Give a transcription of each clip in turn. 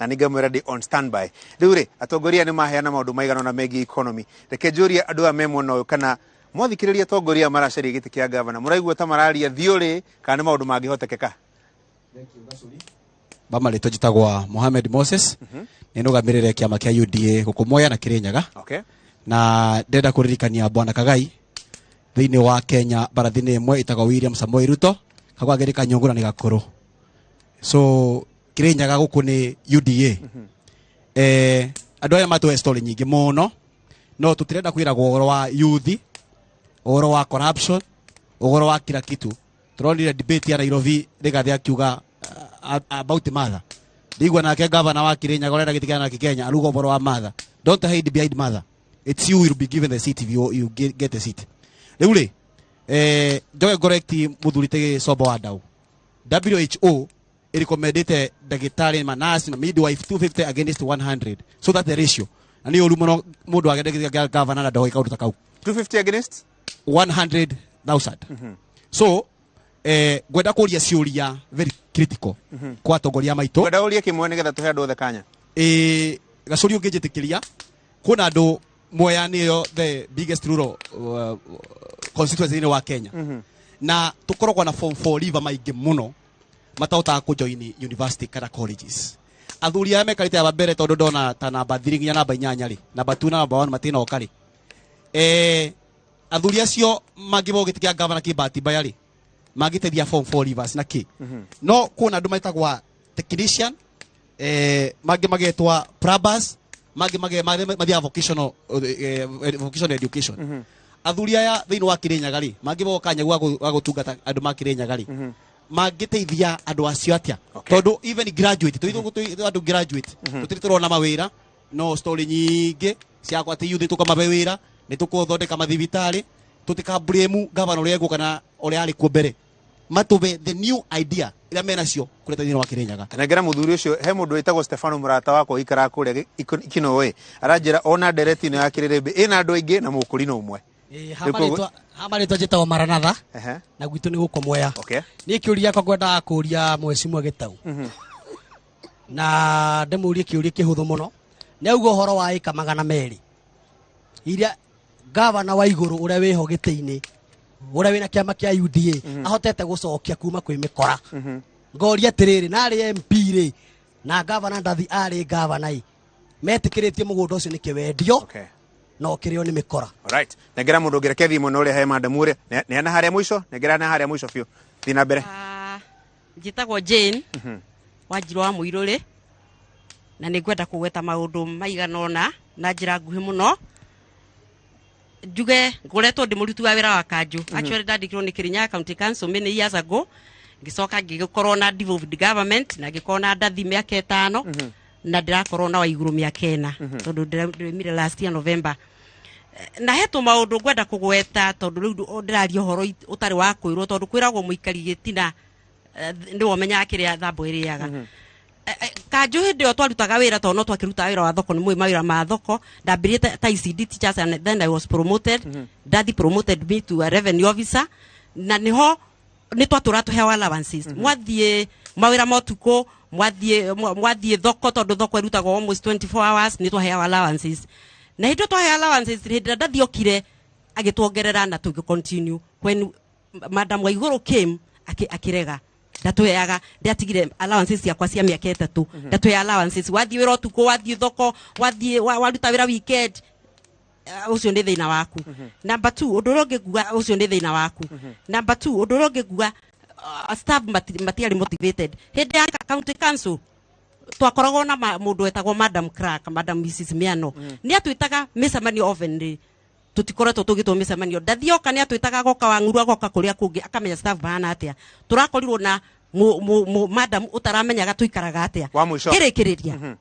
na nigamwira ndi on standby riu atongoria ni maheana maundu maigana na megi economy reke njuria andu a memo no kana mwathikiriria atongoria maracaria giti kia governor muraigua ta mararia thiuri kana maundu mangihotekeka. Bama leto jitagwa Mohamed Moses ninugamirire kiama kia UDA gukumoya na Kirinyaga. Okay. Na ndenda kuririkania bwana Kagai thiini wa Kenya barathini imwe itagwa William Samoei Ruto kagwa gerika nyungura ni gakuru. So Kirinyaga guku ni UDA. Andu aya matwe story nyingi muno no tutirenda kwira goro wa youth, goro wa corruption, goro wa kila kitu. Turonire debate ya Nairobi rigathi akiuga about mother. Digwa na ke governor wa Kirinyaga urenda gitikana na Kenya arugo boro wa mother. Don't hide behind mother. It's you will be given the seat if you get the seat. Leule joge correct muthurite sobo wa dau. WHO recommended dagitari manasi na midwife 250 against 100. So that's the ratio. Ani olumono mudu agende governor na dogo ikauta kau. 250 against 100,000. So gwenda kuria ciuria very critical kwa atongoria maitu. Gwenda uria kimwe nigetha tuhe andu othe kanya. Gacuri ungijitikiria kuna andu Mwea niyo the biggest rural constituency in wa Kenya. Na tukorogwa na form 4 liva maige muno matauta ku join university kana colleges. Athuri ame kalite ababere tondu ndona ta namba 3 nginya namba 8 ri namba 2 na namba 1 matina okari. Athuri acio magibo gitikia governor kibati bayari magitethia form 4 livers na ki. No kuna andu maitagwa technician magi magetwa probers magi vocational education. Athuri aya thiini wa Kirinyaga ri magi boka nyagu wa gutungata andu ma Kirinyaga ri magiteithia andu acio atia tondu even graduate tuithu andu graduate tutiriturona mawira no story nyingi cia kwati youth tukamabe wira ni tukuthondeka mathibitari tutika blame governor uria ego kana uria ari ku mbere matube the new idea ira mena cio kureta thiini wa Kirinyaga. Kanengera muthuri ucio he mundu witagwo Stefano Murata wako ikara kuria ikino we aranjira ona ndereti no yakirire ina andu aingi na mukuri no umwe. Hamari twajitagwo Maranatha na gwitu ni guko Mwea. Okay. Ni kiuria kwa gwenda kuria mwecimu Gitau. Na ndemurie kiuria kihuthu muno ni augo horo wa ika 200 iria governor wa iguru uria wiho giti-ini uria wina kiama kia UDA ahotete gucokia kuma kwi mikora. Ngoria tiriri na ari MP ri na governor ndathi ari governor metikiritie mugunda ucio ni kiwendio. Okay. No kirio ni mikora. Alright. Negera mundu ngerekethi muno uri he madamure ne ana haria mwisho negera na haria mwisho fio. Thina mbere. Njitagwo Jane. Wanjiro wa Muiruri. Na nigwenda kugweta maundu maiganona na njira nguhi muno. Njuge ngoretwo ndi muruti wa wira wa Kanju. Actually ndandikirwo ni Kirinyaga County Council many years ago. Ngicoka ngigikorwo na devolved government na ngikona na ndathi miaka 5 na ndirakorwo na wa iguru miaka 4 tondu ndimire last year November. Na hetu maundu ngwenda kugweta tondu riu ndiraria horo utari wa kwirwo tondu kwiragwo muikari gitina ndiwo menya akiria thambo iriaga. Kanju hindi yo twarutaga wira tondu no twakiruta wira wa thoko ni mwe mawira ma thoko ndambirite ta ICD teachers and then I was promoted. Daddy promoted me to a revenue officer na niho ni twatura tuhewa allowances. Mwathie mawira motuko mwathie thoko tondu thoko irutagwo almost 24 hours ni twahewa allowances. Na hindo twahewa allowances hindi ndathiokire agituongerera na tugi continue when Madam Waiguru came akirega ndatuheaga ndatigire allowances ciakwa cia miaka 3 ndatuhe allowances wathie wira tuko wathie thoko wathie waruta wira weekend ucio ndi thina waku. Number 2 unduronge guga ucio ndi thina waku. Number 2 unduronge guga staff matiari motivated. Hindi ya county council twakoragwo na mundu wetagwo Madam Crack, Madam Mrs Miano ni atwitaga micemanio often tutikoretwo tugitwo micemanio ndathioka ni atwitaga goka wanguru agoka kuria kungi akamenya staff bana atia turakorirwo na madam utaramenyaga tuikaraga atia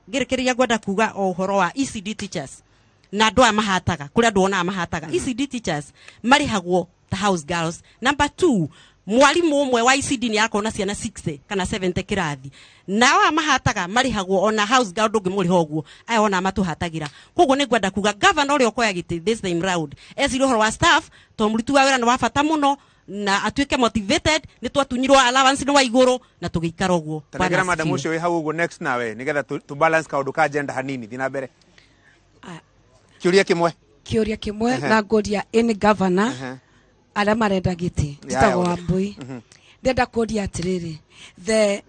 ngirikiria gwenda kuga ohoro wa ECD teachers na ndo amahataga kuria ndona amahataga ECD teachers marihagwo the house girls. Number 2 mwalimu umwe wa ECD ni akona ciana 60 kana 70 kirathi na wa mahataga marihagwo ona house girl ndungi muriho guo aya ona matuhatagira koguo ni gwenda kuga governor uri okoya giti this time round eziro horo wa staff to muritu wa wira ni wa bata muno na atuike motivated ni twatunyirwo allowance ni wa iguru na tugikara uguo. Tanegera madam ucio we hau uguo next nawe nigetha tu balance kaundu ka agenda hanini thina mbere. Kiuria kimwe na ngoria in governor ala marenda giti titago Wambui ndenda kuria atiriri the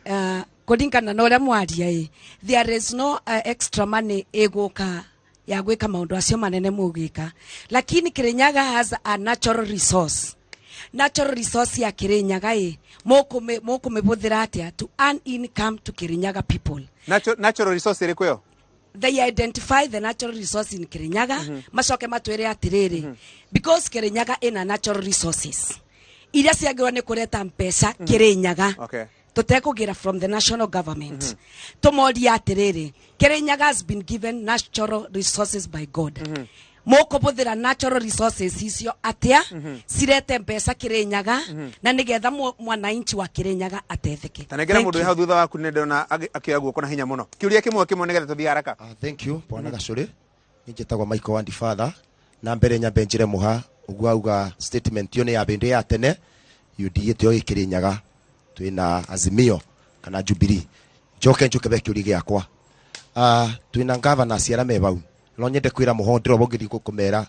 kuringana na uria mwaria there is no extra money eguka ya gwika maundu acio manene mugika, lakini Kirinyaga has a natural resource ya Kirinyaga mokume buthira atia to earn income to Kirinyaga people. Natural resource iri kuyo they identify the natural resource in Kirinyaga macoke matwire atiriri because Kirinyaga ina natural resources iria ciagirwo ni kureta mpesa Kirinyaga tutekugira from the national government tumoria atiriri Kirinyaga has been given natural resources by God moko buthira natural resources icio atia cirete mpesa Kirinyaga na nigetha mwananchi wa Kirinyaga atetheke. Tanegera mundu hau thutha waku ne ndona akioya kona hinya muno. Kiuria kimwe nigetha tuthia haraka. Thank you Bwana Gacuri. Ninjetagwa Michael Wandi Father na mbere nyambe njire muha ugwa uga statement yo ni ya bende ya tene UDA tyo Kirinyaga twina Azimio kana Jubilee njoke be kiuri giakwa twina governor ciara mebau no nyende kwira muhondero bogiri gukumera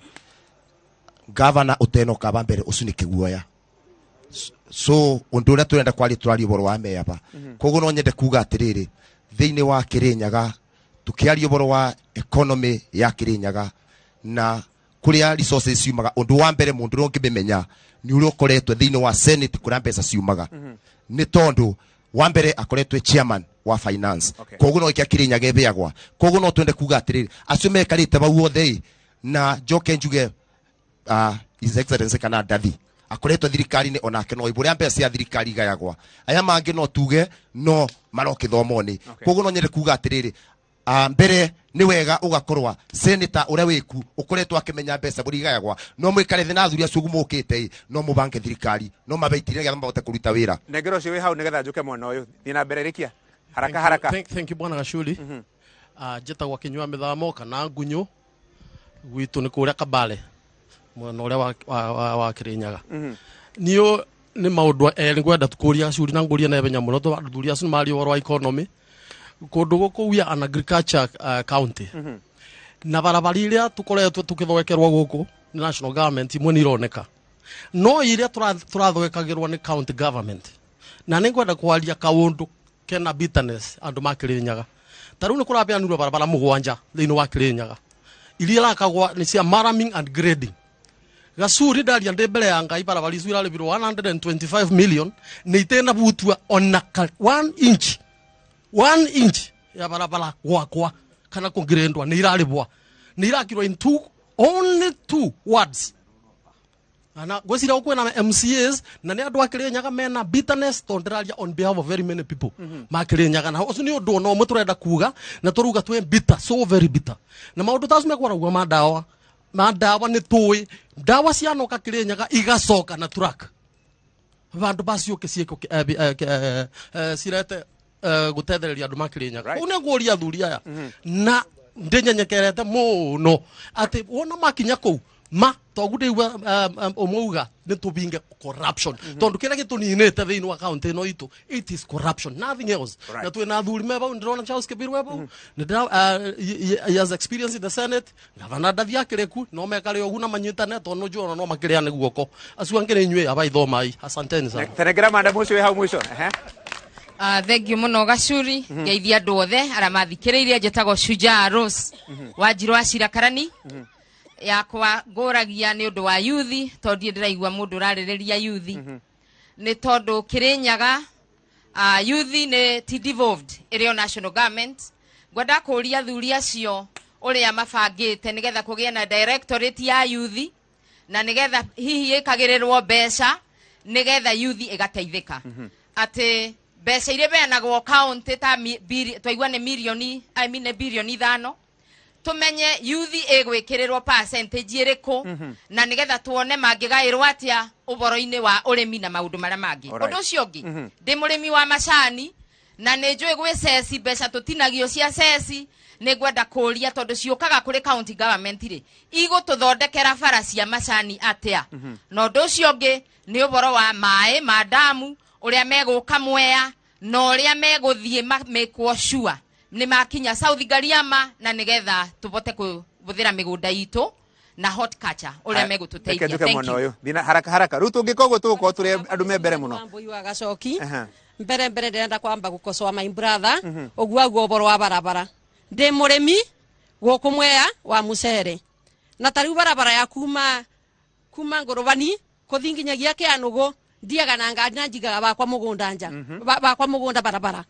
governor utenoka bambere usunike guoya so undu uria turenda kwari turari boro wa meyaba koguo no nyende kuga atiriri thiini wa Kirinyaga tukiaria boro wa economy ya Kirinyaga na kuria resources ciumaga undu wa mbere mundu ungimenya ni uri ukoretwe thiini wa Senate kuria mbeca ciumaga ni tondu wa mbere akoretwe chairman wa finance koguo no ikia Kirinyaga ebeagwa koguo no twende kuga atiriri acio mekarite bau othe na njoke njuge his excellency kana ndathi akoretwe thirikari ni onake no iburia mbeca cia thirikari gayagwa aya mangi no tuge no marokithomoni koguo no nyende kuga atiriri mbere ni wega ugakorwa senator uria wiku ukoretwa akimenya mbeca buri gayagwa no mwikare thina athuri acio gumukite no mubange thirikari no mabeitire getha mabote kuruta wira. Negero cio we hau nigetha njuke mwena uyu thina mbere rikia haraka. Thank you Bwana Gacuri. Jetagwa Kinyua Mithamo kana Ngunyu gwitu ni kuria Kabale mwena uria wa Kirinyaga. Niyo ni maundu ngwenda tukuria Gacuri na nguria na benya muno athuri acio mari woro wa economy kundu guku we an agriculture county na barabara iria tukoretwe tukithoekerwa guku ni national government imwe ni ironeka no iria turathoekagirwa ni county government na ningwenda kwaria kaundu kena bitterness andu ma Kirinyaga taru ni kurabeanirwo barabara mugwanja thiini wa Kirinyaga iria rakagwa ni cia maraming and grading. Gacuri ndaria ndi mbere ya Ngai barabara icio iraribirwo 125 million ni itena butua ona 1 inch ya barabara gwakwa kana kungirendwa ni iraribwa ni irakirwo in only two words ana gwicira ukwena MCAs na ni andu a Kirinyaga mena bitterness tondiraria on behalf of very many people ma Kirinyaga na ucio ni undu no muturenda kuga na turuga twe bitter so very bitter na maundu tacu mekwaragwa madawa ni tui dawa cianoka Kirinyaga igacoka na truck vandu baciuke cieko cirete gutethereria andu ma Kirinyaga une nguria thuri aya na ndinyenyekerete muno ati wona makinya kou togudeigua omouga ni tubinge corruption tondu kira gituninite thiini wa county no itu it is corruption nothing else na twina thuri meba ndrona Charles Kibirwe bo he has experience in the Senate gavana ndathia kireku no mekare ogu na manyitane tondu njoro no makiriane guoko acu angire nywe abaithomai asanteni sana tenegera manda mucio we hau mwisho thank you muno Gacuri ngeithia andu othe ara mathikiriirie njetago Shujaa Rose Wanjiru wa Cirakarani yakwa ngoragia ni undu wa youth tondu ndiraigua mundu rarireria youth ni tondu Kirinyaga youth ni devolved area national government ngwenda kuria thuri acio uria mabangite nigetha kugia na directorate ya youth na nigetha hihi ikagirirwo mbeca nigetha youth igateithika ati mbeca iria beanagwo county ta twaigua ni milioni bilioni 5 tumenye youth egwikirirwo percentage iriku na nigetha tuone mangigairwo atia uboro-ini wa urimi na maundu maria mangi undu ucio ngi ndi murimi wa macani na nä njå ä gwä ceci mbeca tå tinagio cia ceci nä ngwenda kå ria tondå ciåkaga kå rä county government rä igå tå thondekera bara cia macani atä a na å ndå å cio å ngä nä å boro wa maä ma damu å rä a megå ka Mwea na å rä a megå thiä mäkwo cua nä makinya South Gariama na nä getha tå bote kå bå thä ra mä gå nda itå na hot culture å rä a megå tå teithia thina haraka rä u tå ngä koguo tå gå korwo tå rä andå me mbere må no Wambui wa Gacoki mbere ndärenda kwamba gukosoa my brother oguo aguo oboro wa barabara ndi murimi guku Mwea wa mucere na tariu barabara ya kuma ngurubani kuthinginyagia kianugu ndiaga na ngari na njigaga bakwa mugunda nja bakwa mugunda barabara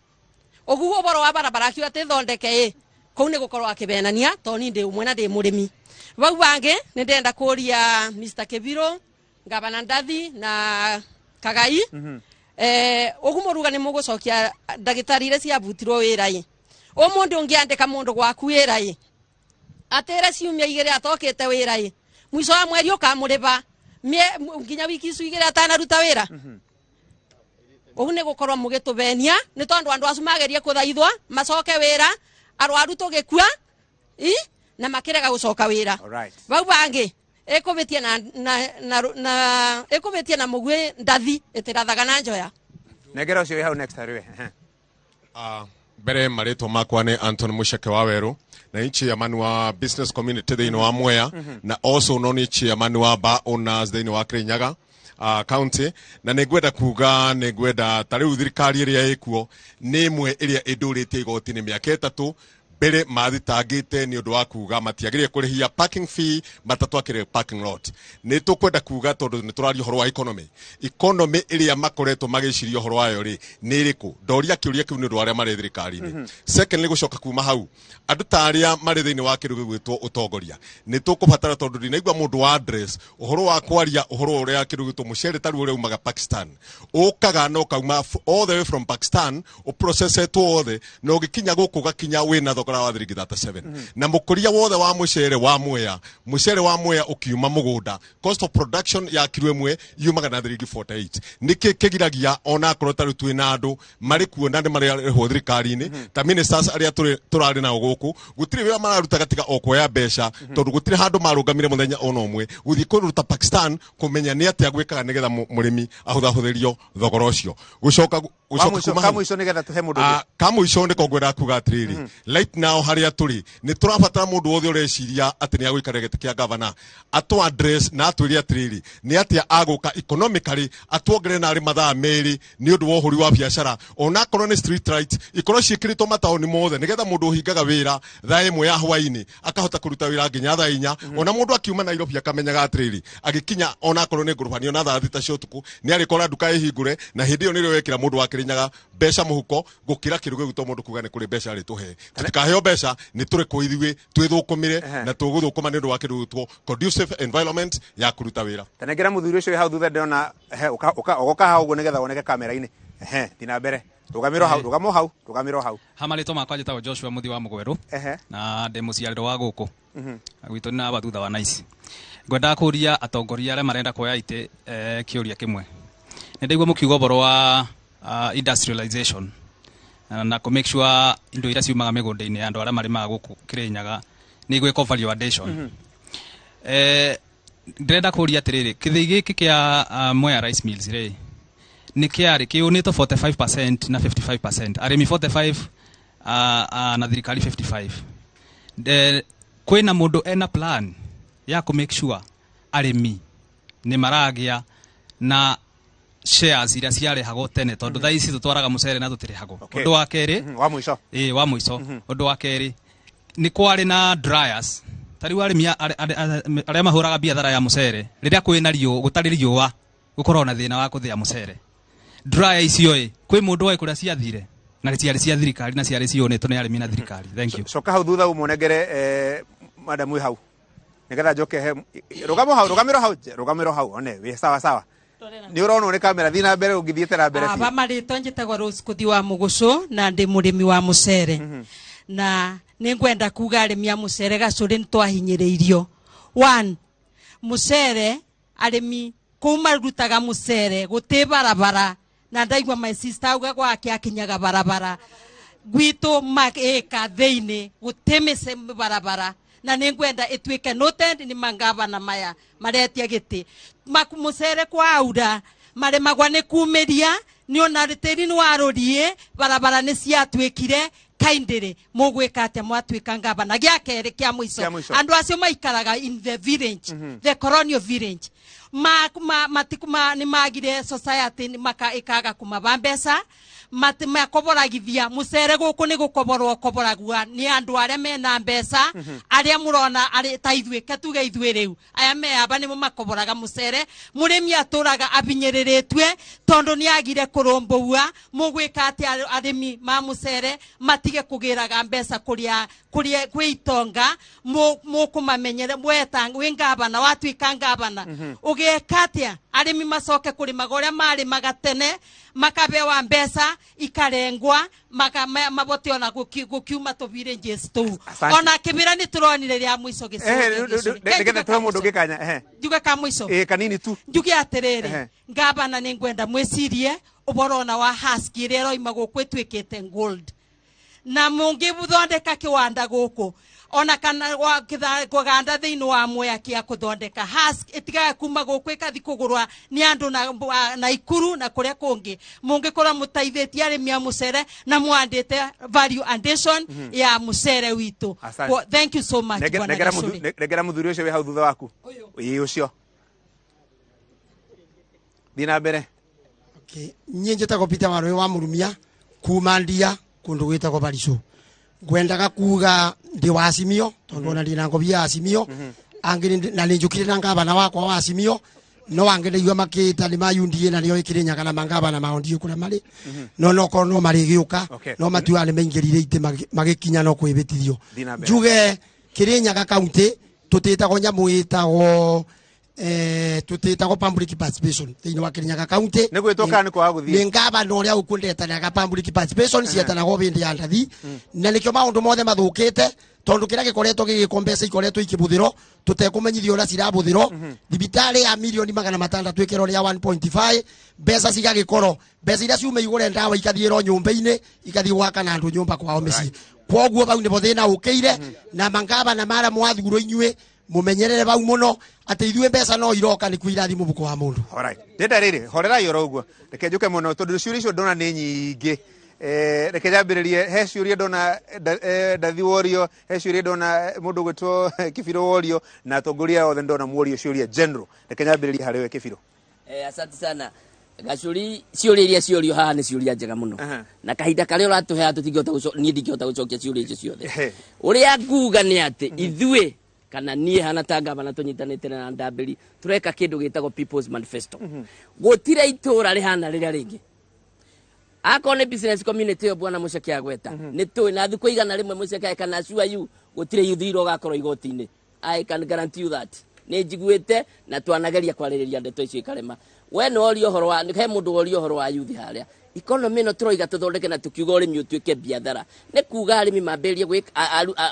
oguo oboro wa barabara akiu ati thondeke kou ni gukorwo akibenania to ni ndi umwe na ndi murimi bau bange ni ndenda kuria Mr Kibiro Gavana Ndathi na Kagai ogumuruga ni mugucokia ndagitari ire cia butirwo wira o mundu ungiandika mundu gwaku wira atera ciumia igire atokete wira mwiso wa mweri ukamuriba nginya wiki icu igire atanaruta wira ogu ni gukorwo mugitubenia ni tondu andu acu magerie kuthaithwa macoke wira arwaru tugikua na makirega gucoka wira bau bangi ekubitie na mugwe Ndathi itirathaga na njoya negera ucio hau next ariwe mbere maritwa makwa ni Anton Musheke wa Weru na ni chairman wa business community thiini wa Mwea na also no ni chairman wa bar owners thiini wa Kirinyaga county na nigwenda kuga nigwenda tariu thirikari iria ikuo ni imwe iria induritie igoti-ini miaka 3 mbere mathitangite ni undu wa kuga matiagire kurihia parking fee matatwakire parking lot ni tukwenda kuga tondu ni turario horo wa economy iria makoretwo magicirio horo wayo ri ni iriku ndoria kiuria kiu ni undu aria mari thirikari-ini secondly gucoka kuma hau andu taria mari thiini wa kirugu gwitwo utongoria ni tukubatara tondu ndinaigua mundu wa address uhoro wa kwaria uhoro uria kirugu gwitwo mucere taru uria umaga Pakistan ukaga no kauma all the way from Pakistan o process eto othe no gikinya guku gakinya wina thogora wa 337 na mukuria wothe wa mucere wa Mwea ukiuma mugunda cost of production ya kilo imwe yumaga na 348 niki kigiragia ona akoro taru twina andu mari kuona ndi mari ho thirikari-ini ta ministers aria turari na guku gutiri wira mararuta gatiga okoya besha tondu gutiri handu marungamire muthenya ona umwe guthi kuruta Pakistan kumenya ni atia gwikaga nigetha murimi ahuthahutherio thogora ucio gucoka kamuico nigetha tuhe mundu kamuico ndiko ngwenda kuga atiriri right now haria turi ni turabatara mundu wothe ureciria ati ni agwikara giti kia governor atu address na atwiri atiriri ni atia aguka economically atuongere na ari mathaa meri ni undu wa uhuri wa biashara ona korwo ni street light ikorwo ciikiritwo mataoni mothe nigetha mundu uhingaga wira thaa imwe ya hwaini akahota kuruta wira nginya thaa 4 ona mundu akiuma Nairobi akamenyaga atiriri agikinya ona korwo ni ngurubani ona thaa 6 cia utuku ni arikora nduka ihingure na hindi iyo nirio wekira mundu wa Kirinyaga besha muhuko gukira kirugu gwitwo mundu kuga ni kuri besha ri tuhe tutikaheo besha ni turi ko ithuĩ twithukumire na tuguthukuma ni ndu wa kirugu gwitwo conducive environment ya kuruta wira tanengera muthuri ucio hau thutha ndona ugoka hau nigetha woneke kamera-ini thina mbere rugamiro hau hamarito makwa njitagwo Joshua Muthi wa Mugweru na ndi muciariro wa guku gwitũ na abathutha wa Nice ngwenda kuria atongoria aria marenda kuoya ite kiuria kimwe ndaigua mukiuga uboro wa industrialization na ku make sure indo iria ciumaga migunda-ini andu aria marimaga guku Kirinyaga ni gwika value addition ndĩrenda kũria atĩrĩrĩ kĩthĩi gĩkĩ kĩa Mwea Rice Mills rĩ nĩ kĩarĩ kĩunĩtwo 45% na 55% arĩmi 45 na thirikari 55 kwĩna mũndũ ena plan ya ku make sure arĩmi nĩ maragĩa na shares iria ciarehagwo tene tondu thaa ici tutwaraga mucere na tutirehagwo undu wa keri wa muico undu wa keri ni kwari na dryers tari arimi aria mahuraga biathara ya mucere riria kwina rio gutari riua gukorwo na thina wa kuthia mucere dryer icio kwi mundu wa kuria ciathire na ciari cia thirikari na ciari cionetwo ni arimi na thirikari thank you coka hau thutha umonengere madam wi hau nigetha njoke rugamiro hau one wi sawa ni urona ni kamera thina mbere ungithiete na mbere aba marito njitagwo Rose Kuthi wa Mugucu na ndi murimi wa mucere na ningwenda kuga arimi a mucere Gacuri ntwahinyiriirio 1 mucere arimi kuma rutaga mucere guti barabara na ndaigua my sister auga gwake akinyaga barabara gwitå magä thä-inä gå tä barabara na nä ngwenda ä tuä ke noted nä mangavana maya maretia gä tä må cere kwa aura marä magwa nä kumä ria nä ona tä ri nä warå riä barabara nä ciatuä kire kaindä må gwä ka atä mwatuä ka ngavana gä a kerä kä a må ico andå acio maikaraga in the village the colonial village nä magire society ikaga kumaba mbeca makoboragithia mucere guku ni gukoborwo koboragua ni andu aria mena mbeca aria murona ari ta ithuĩ tuge ithuĩ riu aya me aba ni makoboraga mucere murimi aturaga abinyiriritwe tondu ni agire kurumbuwa mugwika ati arimi ma mucere matige kugiraga mbeca kuria kwitonga mukumamenyere mwetanga wingabana watuika ngabana ugeka atia arimi macoke kurima goria mari magatene makabewa mbeca ikarengwa mabote ona gukiuma tubire Jesu tu ona kibira ni turonire ria mwiso nigenda twa mundu gikanya njuge ka mwiso kanini tu njuge atiriri ngabana ni ngwenda mwicirie uboro na wa husky rero ima guku twikite gold na mungi buthondeka kiwanda guku ona kana kuganda thiini wa Mwea kia kuthondeka husky itiga kuma guku ikathi kugurwa ni andu na ikuru na kuria kungi mungi kora mutaithitie arimi a mucere na mwandite value addition ya mucere witu thank you so much negera muthuri ucio we hau thutha waku ii ucio dina mbere okay nyie njitagwo Peter Warwe wa Murumia kuma Ndia kundu gwitagwo Barico ngwendaga kuga ndi wa Azimio tondu ona ndina ngobi ya Azimio angire na ninjukire na ngabana wakwa wa Azimio no angereigua makita ni mayundie na nio Kirinyaga na mangabana maondio kura mari no ko no mari giuka no matuale mengirire ite magikinya no kwibitithio njuge Kirinyaga county tutitagwo nyamu itagwo tutitagwo public participation thiini wa Kirinyaga county ne gwitoka ni kwa guthie ngaba no ria ukundeta na public participation ciatana go bindi ya ndathi na nikyo maundu mothe mathukite tondu kira gikoretwo gigikombesa ikoretwo ikibuthiro tutekumenyithio ria cirabuthiro thibitari ya milioni 600 ikero ria 1.5 mbeca cigagikoro mbeca iria ciume igure ndawa ikathiiro nyumba-ini ikathi gwaka na andu nyumba kwao micii kwoguo bau ni bo thina ukire na mangaba na mara mwathuguro inyue mumenyerere bau muno ati ithuĩ mbeca no iroka ni kuirathi mubuko wa mundu alright ndenda riri horera yoro uguo reke njuke muno tondu ciuri icio ndona ni nyingi reke jambiririe he ciuri ndona Ndathi Worio he ciuri ndona mundu gwitwo Kibiro Worio na tongoria othe ndona Worio ciuri general reke jambiririe hari we Kibiro asante sana gacuri ciuri iria ciorio haha ni ciuri njega muno na kahinda karia uratuhe tutingihota ni ndingihota gucokia ciuri icio ciothe uria nguga ni ati ithuĩ kana nie hana tanga bana tunyitanite na Ndambiri tureka kindu gitagwo People's Manifesto gutire itura rihana riria ringi akone business community bwana muceke agweta ni tu na thikũ igana rimwe muceke kana CYU gutire yuthiro gakorwo igoti-ini I can guarantee you that ni njiguite na twanageria kwarĩrĩria ndeto icio ikarema we no ori ohoro wa he mundu ori ohoro wa yuthi haria economy no turoiga tuthondeke na tukiuga urimi utuike biathara ne kuga arimi mamberie gwika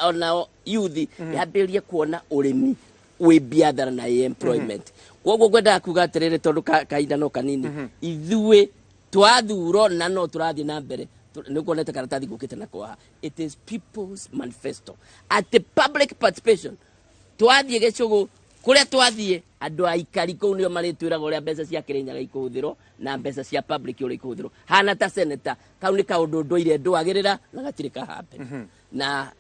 ona yuthi yamberie kuona urimi wi biathara na employment kwoguo gwenda kuga atiriri tondu kainda no kanini ithuĩ twathuro na no turathi na mbere ni kuonete karatathi gukite na kwa it is People's Manifesto at the public participation twathie gecugu kuria twathie andu aikari kou nio maritwiraga uria mbeca cia Kirinyaga ikuhuthirwo na mbeca cia public uria ikuhuthirwo hana ta senator kau ni kaundu ndwire ndwagirira na gatire kahambe na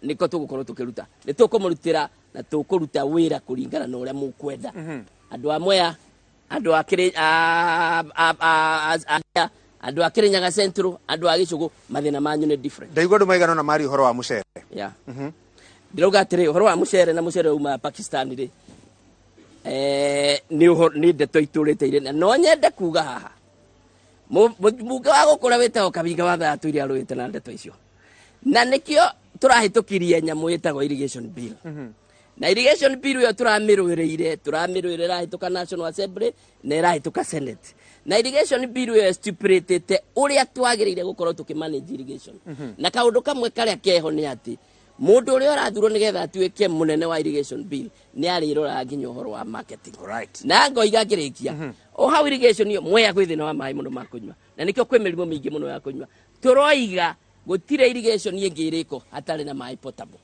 niko tugukorwo tukiruta ni tukumurutira na tukuruta wira kuringana na uria mukwenda andu a Mwea andu a andu a Kirinyaga Central andu a Gicugu mathina manyu ni different ndaigua andu maigana na mari uhoro wa mucere ndirauga atiri uhoro wa mucere na mucere uma Pakistan ri ni ndeto iturite ire no nyende kuga haha muga wa gukura wetagwo Kabinga wa thatu iria ruite na ndeto icio na nikio turahitukirie nyamu yetagwo irrigation bill na irrigation bill yo turamiruire rahituka National Assembly na rahituka Senate na irrigation bill yo stipulated uria twagirire gukorwo tukimanage irrigation na kaundu kamwe karia keho ni ati mundu uria arathurwo nigetha atuike munene wa irrigation bill ni arirora nginya uhoro wa marketing. Right. Na ngoiga ngirikia o hau irrigation yo Mwea gwi thina wa mai muno ma kunywa na nikio kwi mirimo mingi muno ya kunywa turoiga gutire irrigation ingiriko hatari na mai potable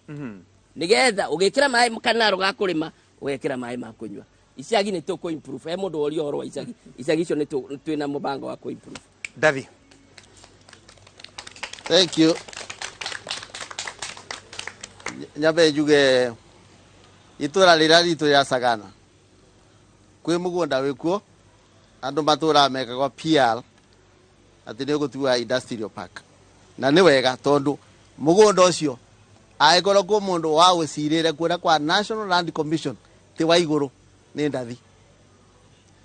nigetha ugikira mai kanaro ga kurima ugekira mai ma kunywa icagi ni tuko improve he mundu ori horo wa icagi icio ni twina mubango wa ku improve. Davi. Thank you. Nyabe juge itura lira ritu ya Sagana kwi mugunda wikuo andu matura meka kwa PR ati ni gutua industrial park na ni wega tondu mugunda ucio aigoro ko mundu wa wicirire kwira kwa National Land Commission ti wa iguru ni ndathi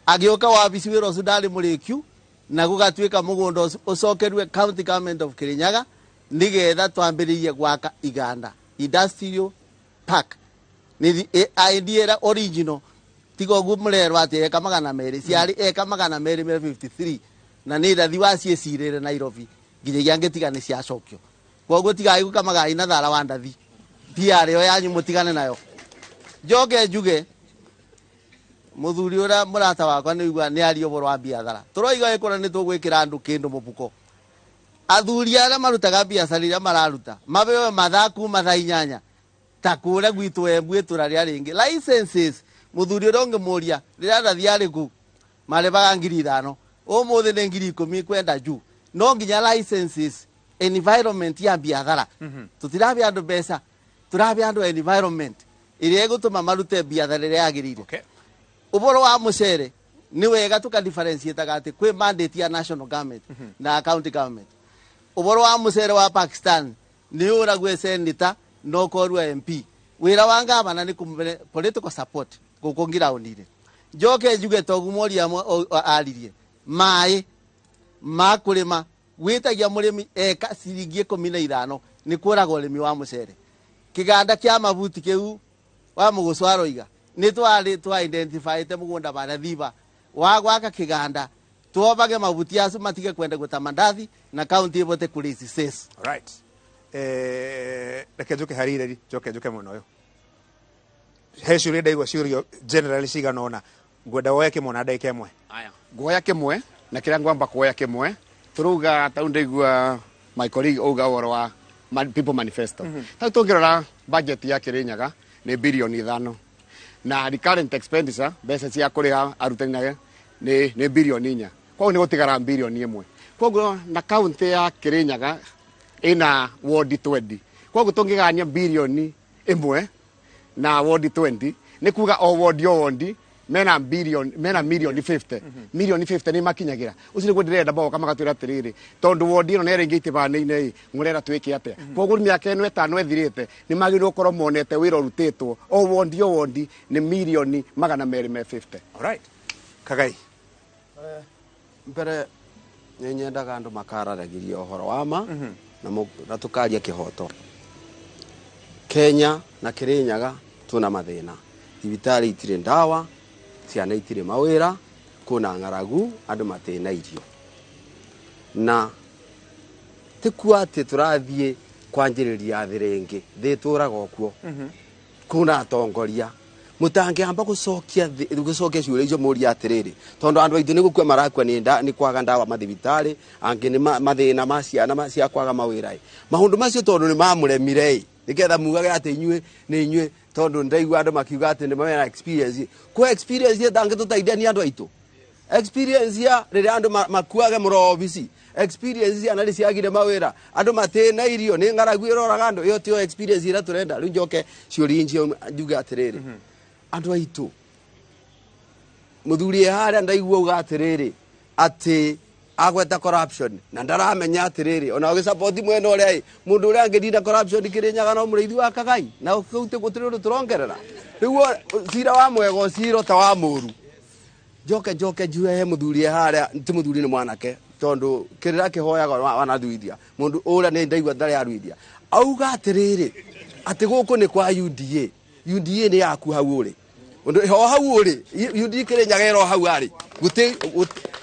agioka wabici wira ucio ndari murikiu na gugatuika mugunda ucokerwe county government of Kirinyaga nigetha twambiririe gwaka iganda industrial park ni idea original tigo gumrero ati eka magana meri ciari eka magana meri 53 na ni ndathi wa ciecirire Nairobi nginya ngetiga ni cia cokio koguo tiga iguka magai na thara wa ndathi PR yo yanyu mutigane nayo joge juge muthuri ura murata wakwa ni igwa ni ari oboro wa biathara turoiga ikora ni tugwikira andu kindu mubuko athuri ara marutaga biathara ira mararuta mabewe mathaku matha inyanya takura gwitu Embu itura ria ringi licenses muthuri ura ngemuria rira ndathi ari ku marebaga 5,000 umuthi ni 10,000 kwenda juu no nginya licenses environment ya biathara tutirabe andu besa turabe andu environment iria igutuma marute biathara ria yagirire. Okay. Uboro wa mucere ni wega tuka differentiate gati kwi mandate ya national government na county government. Uboro wa mucere wa Pakistan ni ura gwe senator no korwa MP wira wa ngavana ni kumbe political support gukungira unire joke juge togumoria aririe mai makulima witagia murimi eka ciringi 15 ni kuraga urimi wa mucere kiganda kia mabuti kiu wa muguswaro iga ni twari twa identify te mugunda bara thiba wa gwaka kiganda tuobage mabuti asu matige kwenda gutamandathi na county ibote kulisi ses. Alright. Reke njuke harire njuke muno yo hecuri ndaigua ciurio generally ciganona ngwenda woya kimwe na ndaika imwe aya ngoya kimwe na kiria ngwamba kuoya kimwe turuga tau ndaigua my colleague uga woro wa people manifesto tau tungirora budget ya Kirinyaga ni bilioni 5 na recurrent expenditure mbeca cia kuriha arutani nawe ni bilioni 4 kwa ni gutigara bilioni 1 koguo na county ya Kirinyaga ina ward 20 koguo tungigania bilioni 1 na ward 20 ni kuga o ward mena milioni 50 milioni 50 ni makinyagira ucire gwe ndirenda boka magatwira atiriri tondu ward ino nere ngiti bane-ine ngurera twike atia koguo miaka eno 5 ethirite ni magirwo korwo monete wira urutitwo o ward ni milioni 250. Alright. Kagai mbere nyendaga andu makararagiria uhoro wama na tukaria kihoto Kenya na Kirinyaga tuna mathina ibitari itire ndawa ciana itire mawira kuna ngaragu andu matena irio na tikua ati turathie kwanjiriria thirengi thituraga okuo kuna atongoria mutange amba gucokia ciuria icio muria atiriri tondu andu aitu ni gukua marakua ni kwaga ndawa mathibitari angi ni mathina ma ciana cia kwaga mawira maundu macio tondu ni mamuremire niketha mugage ati inyue tondu ndaigua andu makiuga ati ni mawira experience kwa experience ya tangi tutaithia ni andu aitu experience ya riria andu makuage murobici experience ya nari ciagire mawira andu matena irio ni ngaragu iroraga andu iyo tio experience ira turenda riu njoke ciuri inji njuga atiriri andu aitu muthuri haria ndaigua uga atiriri ati agweta corruption na ndaramenya atiriri ona ugisupport mwena uria mundu uria angidinda corruption Kirinyaga no mureithi wa Kagai na ukute gutiri undu turongerera riu cira wa mwego ciro ta wa muru njoke njue he muthuri haria ti muthuri ni mwanake tondu kirira kihoyaga wanathuithia mundu uria ni ndaigua ndari aruithia auga atiriri ati guku ni kwa UDA ni yaku hau uri undu ho hau uri UDA Kirinyaga ero hau ari guti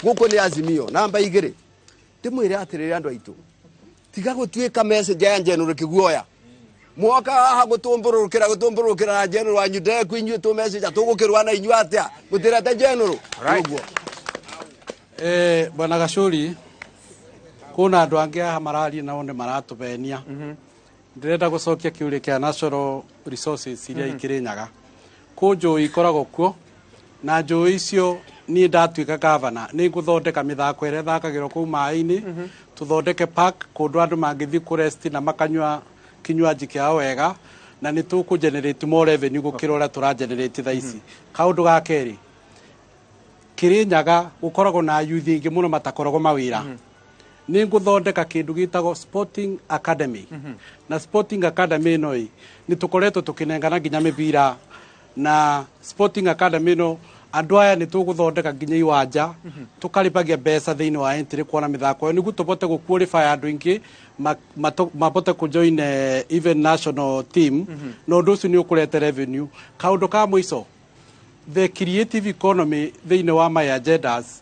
guku ni Azimio namba 2 ndimwire atiriri andu aitu tiga gutwika message ya njenu rikiguoya mwoka haha gutumburukira na general wanyu de kwinyu tu message tugukirwa na inyu atia gutira ta general uguo. Bwana Gachuri, kuna andu angi aha marari nao ni maratubenia. Ndirenda gucokia kiuri kia natural resources iria Kirinyaga. Ku njui ikoragwo kuo na njui icio ni ndatuika gavana ni nguthondeka mithako ire thakagirwo kuu mai-ini tuthondeke park kundu andu mangithi ku rest na makanywa kinywaji kiao wega na ni tuku generate more revenue gukira uria tura generate thaici. Kaundu ga keri Kirinyaga gukoragwo na youth ingi muno matakoragwo mawira. Ni nguthondeka kindu gitagwo sporting academy. Na sporting academy noi ni tukoretwo tukinengana nginya mibira na sporting academy no andu aya ni tuguthondeka nginya iwanja tukaripagia mbeca thiini wa entry kuona mithako nigu tubote guqualify andu ingi mabote ku join even national team no nducu ni ukurete revenue. Kaundu ka mwiso the creative economy thiini wa my agendas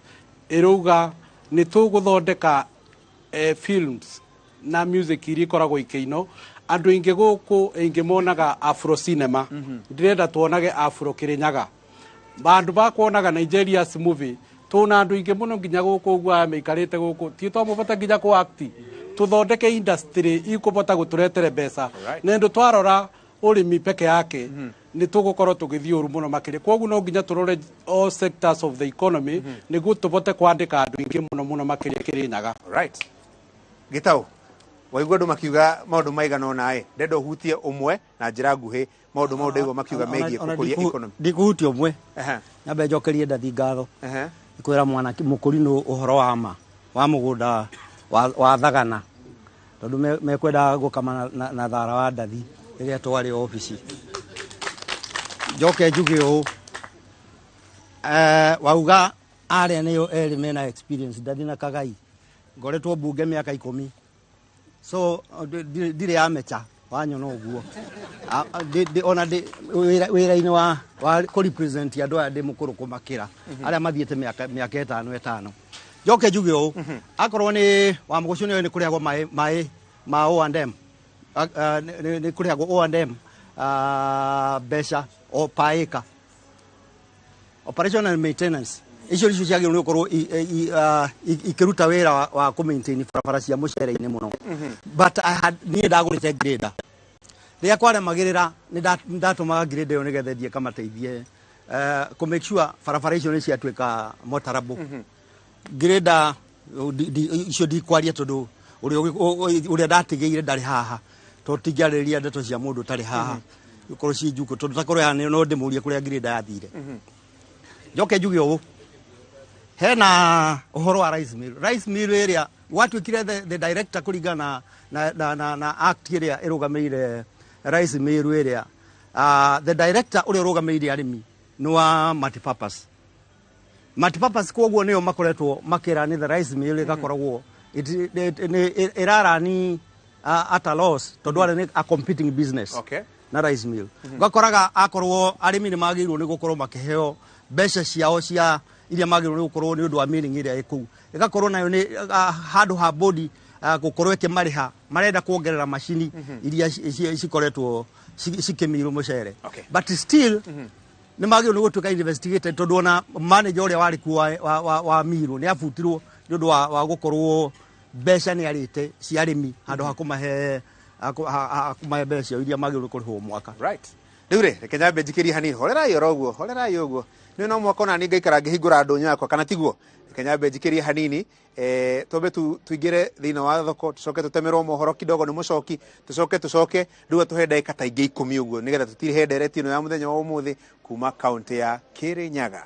iruga ni tuguthondeka films na music iri koragwo ikeino andu ingi guku ingi monaga afro cinema ndirenda tuonage afro Kirinyaga bandu bakuonaga Nigeria's movie tuna andu ingi muno nginya guku gwa meikarite guku ti to mubota nginya ku act tuthondeke industry ikubota guturetere mbeca nendo twarora urimi peke yake ni tugukorwo tugithioru muno makire koguo no nginya turore all sectors of the economy niguo tubote kwandika andu ingi muno makire Kirinyaga. Right. Gitau waigua andu makiuga maundu maigana nae ndendo hutie umwe na njira nguhi maundu igua makiuga megie kukuria economy ndikuhutia umwe nyambe njokerie ndathi ngatho ikwira mwana mukuri no uhoro wa ma wa mugunda wa thagana tondu mekwenda gukama na thara wa ndathi iria twari office njoke njuge u wauga aria niyo eri mena experience ndathi na Kagai ngoretwo mbunge miaka 10 so ndire amecha wanyona uguo ona wira-ini wa ku represent andu aya ndi mukuru kumakira aria mathiete miaka 5 njoke njuge u akorwo ni wa mugucio ni kuriagwo mai ma O&M ni kuriagwo O&M besha o paika operation and maintenance icio icio ciagirwo ni ukorwo ikiruta wira wa ku maintain barabara cia mucere-ini muno but I had ni ndagurite grader ria kware magirira ni ndatumaga grader yo nigethe thie kamateithie ku make sure barabara icio ni ciatuika motarable grader icio di kwaria tondu uria ndatigeire ndari haha to tingariria ndeto cia mundu tari haha ukorwo ci njuko tondu takorwo ya no ndimurie kuria grader yathire njoke njuge u hena uhoro wa rice mill area watu ikire the director kuringana na act area irugameire rice mill area the director uri urugameire arimi ni wa multipurpose koguo niyo makoretwo makira ni the rice mill igakoragwo irarani at a loss tondu ari a competing business na rice mill gakoraga akorwo arimi ni magirwo ni gukorwo makiheo mbeca ciao cia iria magirwo ni gukorwo ni undu wa milling iria iku igakorwo nayo ni handu ha body gukorwo ikimariha marenda kuongerera machini iria cikoretwo cikimiru mucere but still ni magirwo ni gutuka investigated tondu ona manager uria wari ku wa miru ni abutirwo ni undu wa gukorwo mbeca ni arite cia arimi handu ha kumahe mbeca iria magirwo kurihwo mwaka right riure reke nyambe njikirie hanini horerai oguo ni no mwaka ona ni ngaikara ngihingura ndunyu yakwa kana tiguo reke nyambe njikirie hanini tobe tuingire thina wa thoko tucoke tutemerwo mohoro kidogo ni mucoki tucoke riu tuhe ndagika ta ingi 10 uguo nigetha tutire ndereti ino ya muthenya wa umuthi kuma kaunti ya Kirinyaga.